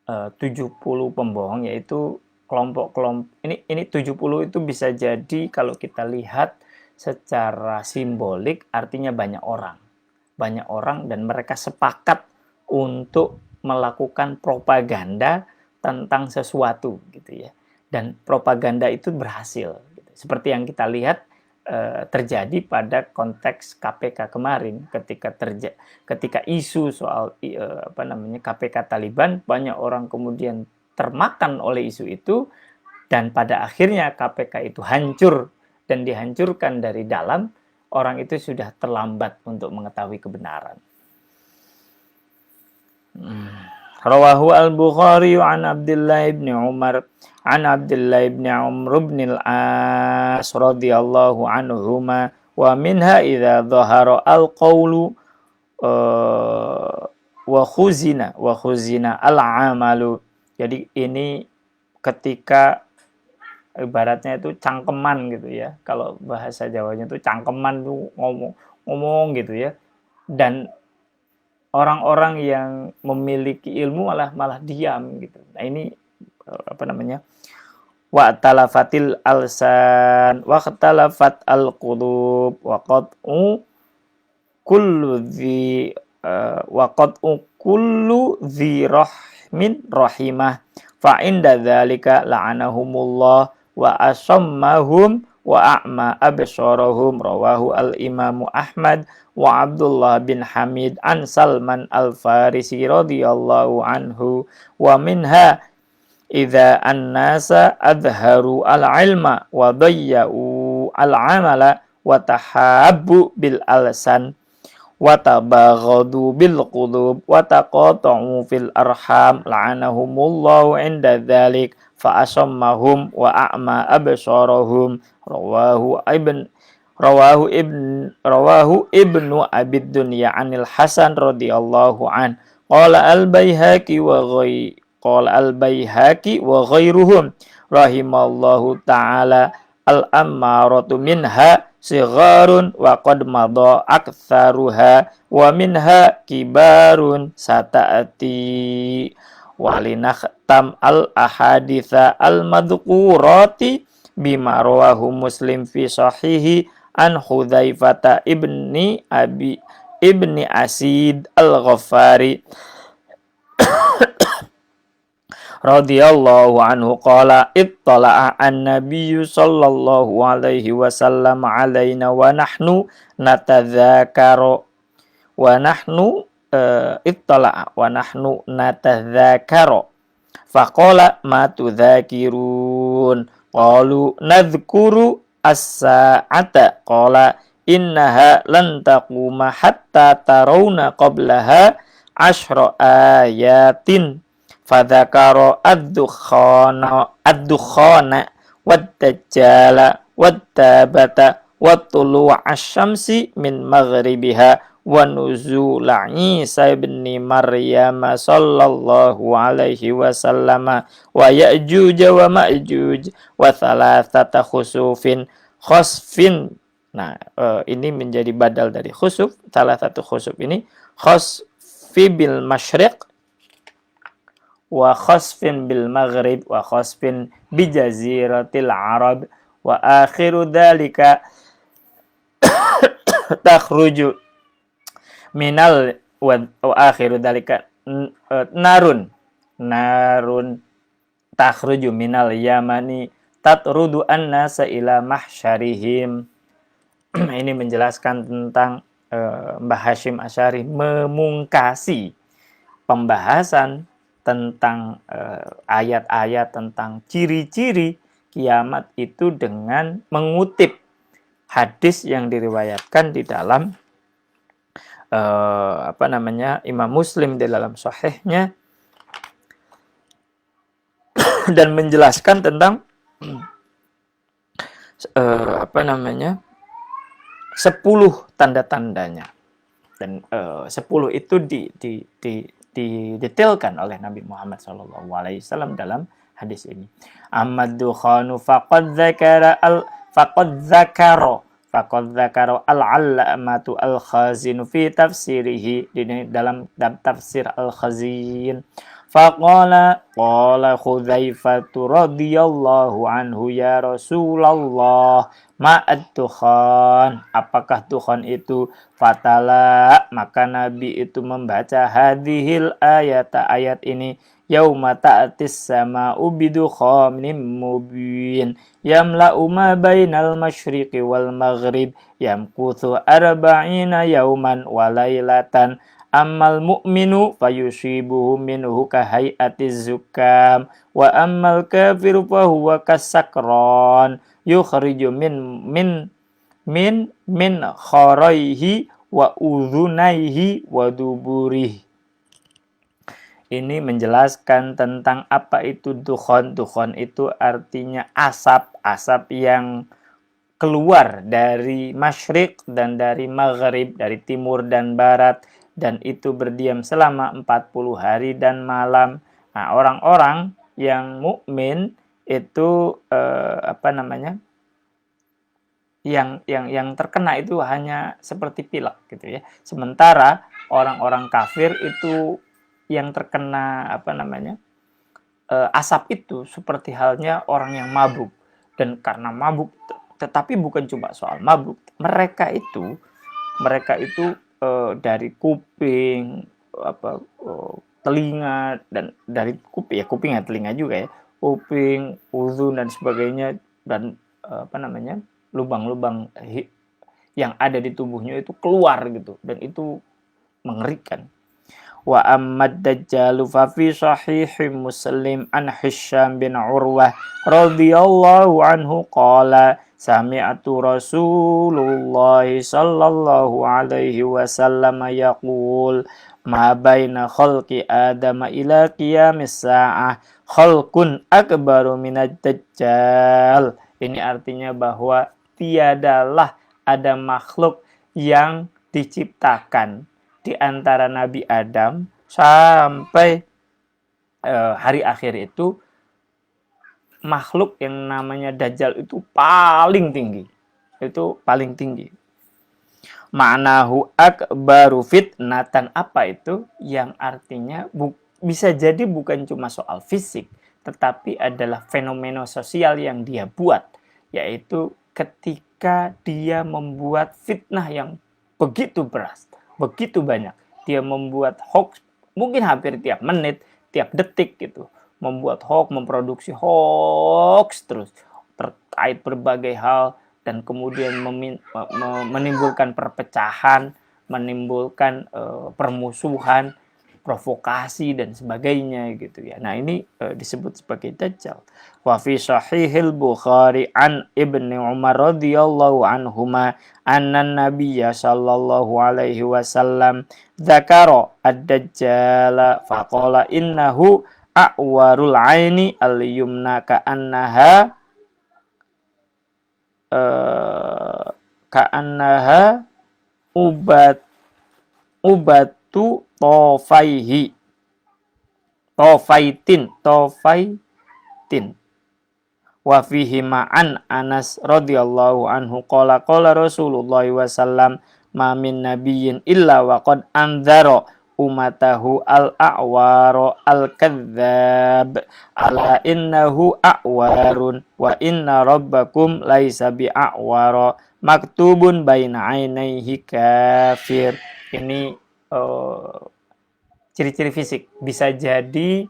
A: 70 pembohong, yaitu kelompok-kelompok ini 70 itu bisa jadi kalau kita lihat secara simbolik artinya banyak orang dan mereka sepakat untuk melakukan propaganda tentang sesuatu gitu ya, dan propaganda itu berhasil gitu. Seperti yang kita lihat terjadi pada konteks KPK kemarin, ketika isu soal KPK Taliban, banyak orang kemudian termakan oleh isu itu, dan pada akhirnya KPK itu hancur dan dihancurkan dari dalam. Orang itu sudah terlambat untuk mengetahui kebenaran. Rawahu al-Bukhari an Abdullah ibn Umar an Abdullah ibn Amr ibn al-As radhiyallahu anhuma wa minha idza dhahara al-qawlu wa khuzina al-amalu. Jadi ini ketika ibaratnya itu cangkeman gitu ya. Kalau bahasa Jawanya itu cangkeman tuh ngomong gitu ya. Dan orang-orang yang memiliki ilmu malah diam gitu. Nah, ini wa talafatil alsan wa talafat alqulub wa qat'u kullu dhi rahmin rahimah fa inda dzalika la'anahumullah wa asammahum wa a'ma absarahum. Rawahu al-Imam Ahmad wa Abdullah bin Hamid an Salman al-Farisi radhiyallahu anhu wa minha idza an-nasa adharu al-ilma wa dayya'u al-amala wa tahabbu bil alsan wa tabaghadu bil qulub wa taqata'u fil arham la'anahumullahu 'inda dzalik fa asammahum wa a'ma absarahum. Rawahu ibnu Abid Dunya anil Hasan radhiyallahu an qala al-Baihaqi wa ghairuhum rahimallahu ta'ala al-ammaratu minha sigharun wa qad madha aktsaruha wa minha kibarun sata'ati walinakhtam al-ahaditha al-madhkurati bima rawahu Muslim fi sahihi an Hudzaifah ibni Asid al-Ghaffari radhiyallahu anhu qala ittala'a an-nabiyyu sallallahu alaihi wasallam alaina wa nahnu natadzakaru faqala ma tudzakirun qalu nadhkuru as-sa'ata qala innaha lan taquma hatta tarawna qablaha 10 ayatin fadzakara ad-dukhana wad-dajjala wad-tabata wat-tulu'a asy-syamsi min maghribiha wa nuzula Isa ibn Maryam sallallahu alaihi wasallam wa Ya'juj wa Ma'juj wa thalathata khusufin. Nah, ini menjadi badal dari khusuf. Salah satu khusuf ini khasfi bil masyriq wa khasfin bil maghrib wa khasfin bi jaziratil arab wa akhiru dzalika takhruju minal wa akhiru dzalika narun takhruju minal yamani tatrudu an-nasa ila mahsyarihim. Ini menjelaskan tentang Mbah Hasyim Asy'ari memungkasi pembahasan tentang ayat-ayat tentang ciri-ciri kiamat itu dengan mengutip hadis yang diriwayatkan di dalam Imam Muslim di dalam sahihnya dan menjelaskan tentang 10 tanda-tandanya. Dan 10 itu didetailkan oleh Nabi Muhammad SAW dalam hadis ini. Ammad dukhanu faqad zakaro al-allamatu al-khazinu fi tafsirihi, dalam tafsir al-khazin. Qala Hudzaifatu radhiyallahu anhu, ya Rasulullah, ma'ad dukhan, apakah dukhan itu? Fatala, maka Nabi itu membaca hadhil ayat ini, yauma ta'tis sama'u bidukhanin mubin yamla'u ma bainal masyriqi wal maghrib yamkuthu arba'ina yauman wa lailatan ammal mu'minu fayusibuhu minhu kahayatiz zukam wa ammal kafiru fahuwa kasakron yukhriju min kharaihi wa udhunaihi wa duburihi. Ini menjelaskan tentang apa itu dukhon. Dukhon itu artinya asap yang keluar dari masyriq dan dari maghrib, dari timur dan barat, dan itu berdiam selama 40 hari dan malam. Nah, orang-orang yang mukmin itu yang terkena itu hanya seperti pilek gitu ya. Sementara orang-orang kafir itu yang terkena asap itu seperti halnya orang yang mabuk. Dan karena mabuk, tetapi bukan cuma soal mabuk, mereka itu dari kuping, telinga, dan dari kuping ya, telinga juga ya, kuping, uzun dan sebagainya, dan lubang-lubang yang ada di tubuhnya itu keluar gitu, dan itu mengerikan. Wa ammad dajjalu fa fi sahih Muslim an Hisham bin Urwah radhiyallahu anhu qala sami'tu Rasulullah sallallahu alaihi wasallam yaqul ma baina khalqi Adam ila qiyamis sa'ah khalqun akbaru minad dajjal. Ini artinya bahwa tiadalah ada makhluk yang diciptakan di antara Nabi Adam sampai hari akhir itu, makhluk yang namanya Dajjal itu paling tinggi. Itu paling tinggi. Ma'nahu akbaru fitnatan, apa itu? Yang artinya bisa jadi bukan cuma soal fisik, tetapi adalah fenomena sosial yang dia buat, yaitu ketika dia membuat fitnah yang begitu beras, begitu banyak. Dia membuat hoax mungkin hampir tiap menit, tiap detik gitu. Membuat hoax, memproduksi hoax terus terkait berbagai hal, dan kemudian menimbulkan perpecahan, menimbulkan permusuhan, provokasi dan sebagainya gitu ya. Nah, ini disebut sebagai Dajjal. Wa fi sahihil Bukhari an Ibnu Umar radhiyallahu anhuma anna Nabiyya sallallahu alaihi wasallam dzakara ad-Dajjal faqala innahu a'warul aini al-yumna ka'annaha ubatu tofaitin wa fihi ma'an Anas radhiyallahu anhu qala Rasulullah wasallam ma min nabiyyin illa wa qad anzara umatahu al-a'wara al-kadzdzab ala innahu a'warun wa inna rabbakum laisa bi'a'wara maktubun baina 'ainaihi kafir. Ini ciri-ciri fisik, bisa jadi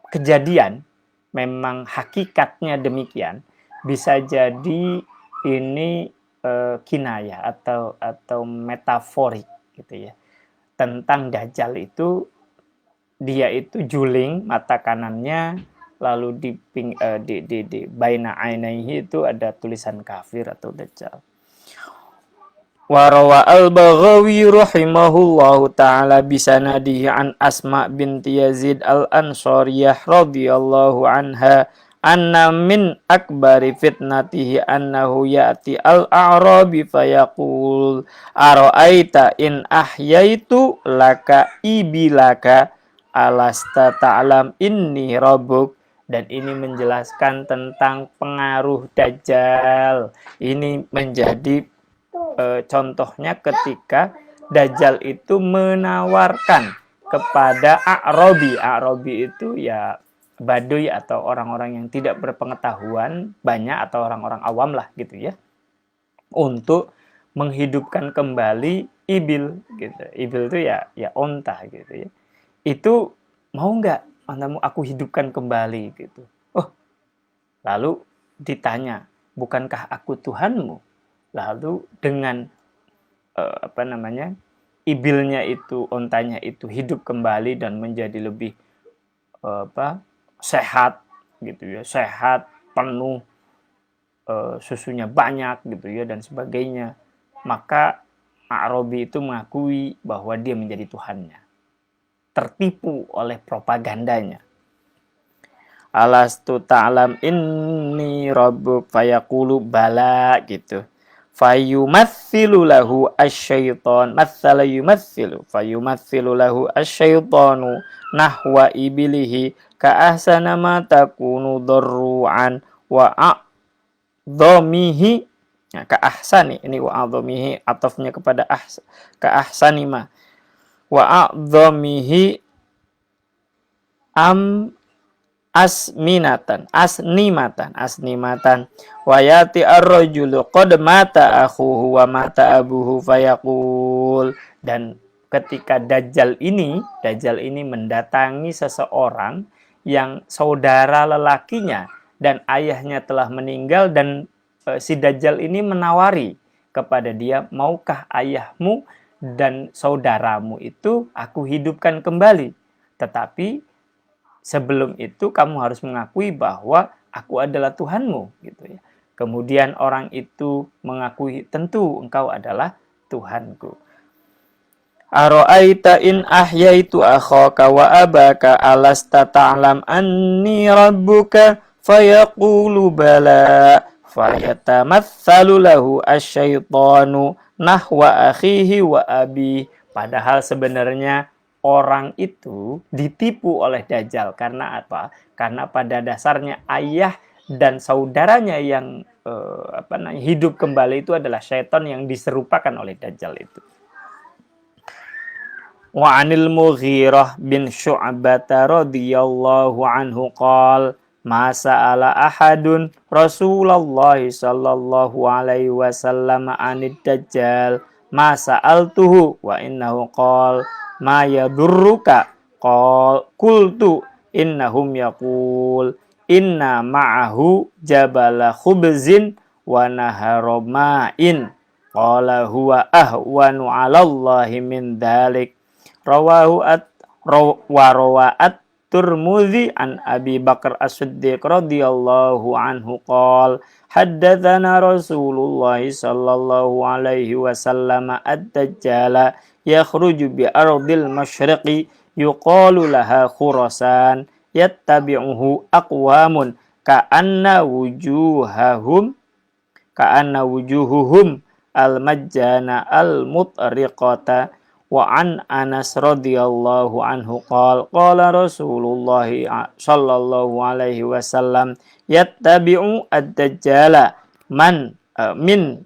A: kejadian memang hakikatnya demikian, bisa jadi ini kinayah atau metaforik gitu ya, tentang Dajjal itu. Dia itu juling mata kanannya, lalu di baina ainaihi itu ada tulisan kafir atau Dajjal. Wa rawa al-Baghawi rahimahullahu ta'ala bisanadihi an Asma binti Yazid al-Ansariyah radhiyallahu anha anna min akbari fitnatihi annahu ya'ti al-a'rabi fayaqul ara'aita in ahyaitu laka ibilaka alasta ta'lam inni rabbuk. Dan ini menjelaskan tentang pengaruh Dajjal. Ini menjadi contohnya ketika Dajjal itu menawarkan kepada A'rabi. A'rabi itu ya Baduy atau orang-orang yang tidak berpengetahuan banyak atau orang-orang awam lah gitu ya, untuk menghidupkan kembali ibil gitu. Ibil itu ya onta gitu ya. Itu mau nggak ontamu aku hidupkan kembali gitu. Oh, lalu ditanya, bukankah aku Tuhanmu? Lalu dengan ibilnya itu, ontanya itu hidup kembali dan menjadi lebih sehat gitu ya, sehat, penuh, susunya banyak gitu ya dan sebagainya. Maka A'rabi itu mengakui bahwa dia menjadi Tuhannya, tertipu oleh propagandanya. Alastu ta'lam inni rabbuk fayaqulu bala gitu. Fayumatsilu lahu asyaiton matsala yumatsilu fayumatsilu lahu asyaitonu nahwa ibilihi ka ahsana ma takunu darru'an wa a'dhamihi. Nah, ka ahsani ini wa a'dhamihi atafnya kepada ka ahsani ma wa a'dhamihi asnimatan wayati ar-rajulu qad mata akhuhu wa mata abuhu fayaqul. Dan ketika Dajjal ini mendatangi seseorang yang saudara lelakinya dan ayahnya telah meninggal, dan si Dajjal ini menawari kepada dia, maukah ayahmu dan saudaramu itu aku hidupkan kembali, tetapi sebelum itu kamu harus mengakui bahwa aku adalah Tuhanmu gitu ya. Kemudian orang itu mengakui, tentu engkau adalah Tuhanku. Ara'aita in ahyaitu akhaka wa abaka alasta ta'lam anni rabbuka fayaqulu bala fayatamatsalu lahu asyaitanu nahwa akhihi wa abi. Padahal sebenarnya orang itu ditipu oleh Dajjal. Karena apa? Karena pada dasarnya ayah dan saudaranya yang hidup kembali itu adalah syaitan yang diserupakan oleh Dajjal itu. Wa 'anil Mughirah bin Syu'bah radhiyallahu anhu qala ma sa'ala ahadun Rasulullah sallallahu alaihi wasallam 'anid Dajjal ma sa'altuhu wa innahu qala ma yadurruka qultu innahum yaqul inna ma'ahu jabala khubzin wa naharoma'in qala huwa ahwanu 'alallahi min dzalik rawahu Turmudzi an Abi Bakar As-Siddiq radhiyallahu anhu qala haddatsana Rasulullah sallallahu alaihi wasallam ad-dajjal yakhruju bi ardil masyriqi yuqalu laha Khurasan yattabi'uhu aqwamun ka'anna wujuhuhum al-majjana al-mutriqata. Wa an Anas radhiyallahu anhu qala Rasulullah sallallahu alaihi wasallam yattabi'u ad-dajjala min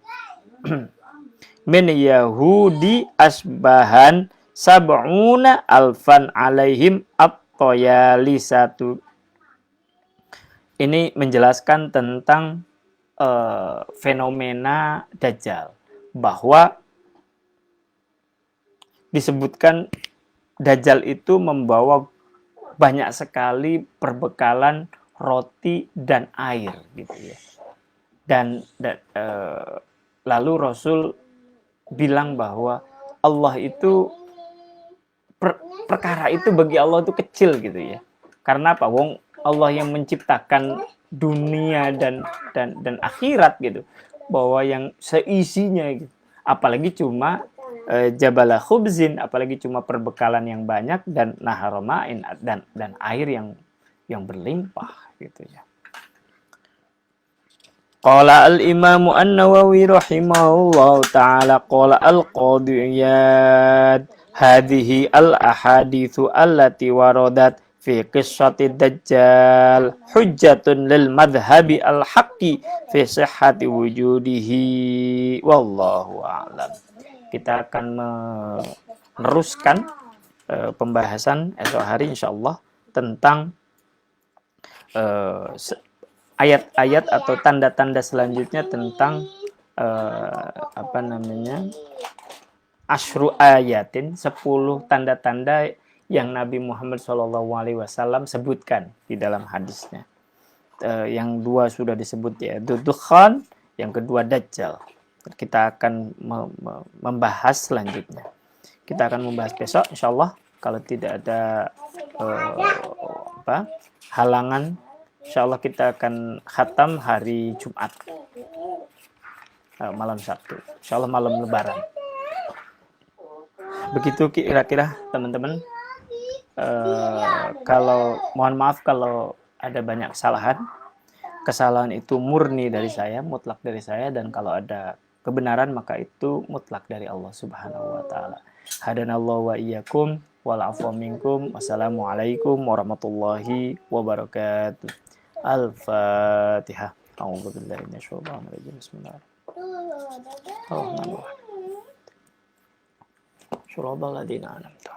A: yahudi asbahan sab'una alfan alaihim at-tayalisatu. Ini menjelaskan tentang fenomena Dajjal, bahwa disebutkan Dajjal itu membawa banyak sekali perbekalan roti dan air gitu ya. Dan lalu Rasul bilang bahwa Allah itu perkara itu bagi Allah itu kecil gitu ya. Karena apa? Wong Allah yang menciptakan dunia dan akhirat gitu. Bahwa yang seisinya gitu. Apalagi cuma jabala khubzin, apalagi cuma perbekalan yang banyak dan naharoma'in dan air yang berlimpah gitu ya. Qala al-Imam An-Nawawi rahimahullahu ta'ala qala al-Qadhi Iyad hadhihi al-ahaditsu allati waradat fi qissati Dajjal hujjatun lil madhhabi al-haqqi fi sihhati wujudihi wallahu a'lam. Kita akan meneruskan pembahasan esok hari insyaallah tentang ayat-ayat atau tanda-tanda selanjutnya tentang asyru ayatin, 10 tanda-tanda yang Nabi Muhammad SAW sebutkan di dalam hadisnya. Yang 2 sudah disebut yaitu Dukhan, yang kedua Dajjal. Kita akan membahas selanjutnya. Kita akan membahas besok insyaallah kalau tidak ada halangan. Insyaallah kita akan khatam hari Jumat, malam Sabtu. Insyaallah malam Lebaran. Begitu kira-kira teman-teman. Kalau mohon maaf kalau ada banyak kesalahan. Kesalahan itu murni dari saya, mutlak dari saya, dan kalau ada kebenaran maka itu mutlak dari Allah Subhanahu wa taala. Hadanallahu wa iyyakum wal afwa minkum. Wassalamualaikum warahmatullahi wabarakatuh. Al-Fatihah. A'udzu billahi minasyaitonir rajim. Bismillahirrahmanirrahim. Shiratal ladzina an'amta